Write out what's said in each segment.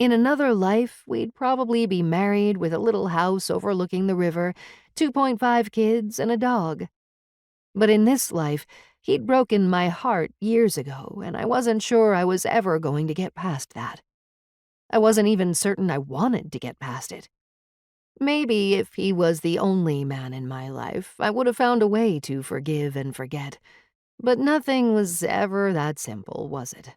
In another life, we'd probably be married with a little house overlooking the river, 2.5 kids, and a dog. But in this life, he'd broken my heart years ago, and I wasn't sure I was ever going to get past that. I wasn't even certain I wanted to get past it. Maybe if he was the only man in my life, I would have found a way to forgive and forget. But nothing was ever that simple, was it?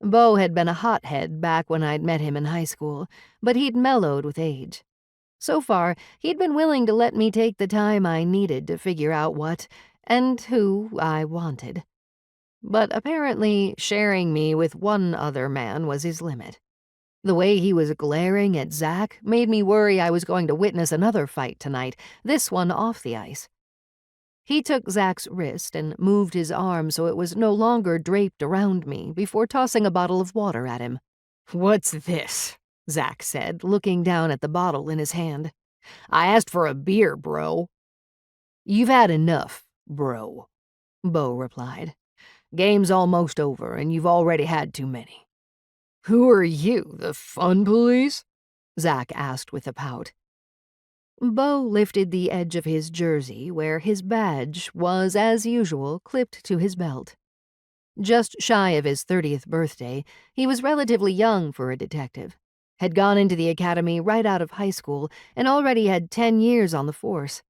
Beau had been a hothead back when I'd met him in high school, but he'd mellowed with age. So far, he'd been willing to let me take the time I needed to figure out what and who I wanted. But apparently, sharing me with one other man was his limit. The way he was glaring at Zach made me worry I was going to witness another fight tonight, this one off the ice. He took Zach's wrist and moved his arm so it was no longer draped around me before tossing a bottle of water at him. "What's this?" Zach said, looking down at the bottle in his hand. "I asked for a beer, bro." "You've had enough, bro," Beau replied. "Game's almost over, and you've already had too many." "Who are you, the fun police?" Zach asked with a pout. Beau lifted the edge of his jersey where his badge was, as usual, clipped to his belt. Just shy of his 30th birthday, he was relatively young for a detective, had gone into the academy right out of high school, and already had 10 years on the force.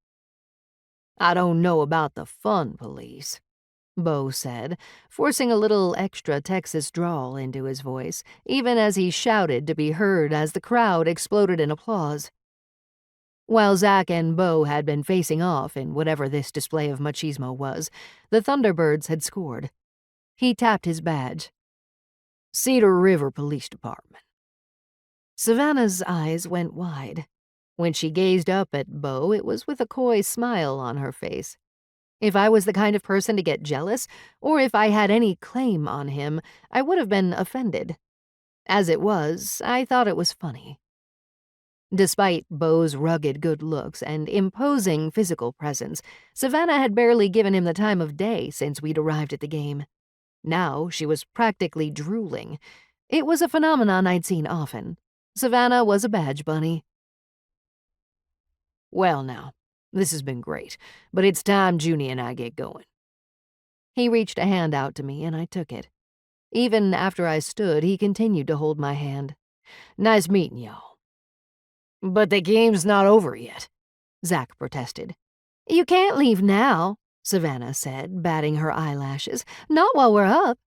"I don't know about the fun police," Beau said, forcing a little extra Texas drawl into his voice, even as he shouted to be heard as the crowd exploded in applause. While Zach and Beau had been facing off in whatever this display of machismo was, the Thunderbirds had scored. He tapped his badge. "Cedar River Police Department." Savannah's eyes went wide. When she gazed up at Beau, it was with a coy smile on her face. If I was the kind of person to get jealous, or if I had any claim on him, I would have been offended. As it was, I thought it was funny. Despite Beau's rugged good looks and imposing physical presence, Savannah had barely given him the time of day since we'd arrived at the game. Now she was practically drooling. It was a phenomenon I'd seen often. Savannah was a badge bunny. "Well now, this has been great, but it's time Juni and I get going." He reached a hand out to me and I took it. Even after I stood, he continued to hold my hand. "Nice meeting y'all." "But the game's not over yet," Zach protested. "You can't leave now," Savannah said, batting her eyelashes. "Not while we're up."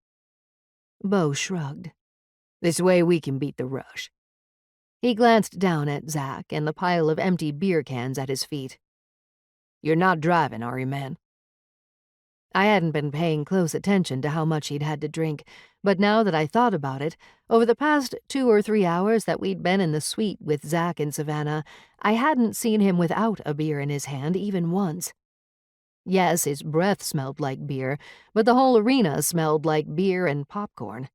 Beau shrugged. "This way we can beat the rush." He glanced down at Zach and the pile of empty beer cans at his feet. "You're not driving, are you, man?" I hadn't been paying close attention to how much he'd had to drink, but now that I thought about it, over the past 2 or 3 hours that we'd been in the suite with Zach and Savannah, I hadn't seen him without a beer in his hand even once. Yes, his breath smelled like beer, but the whole arena smelled like beer and popcorn.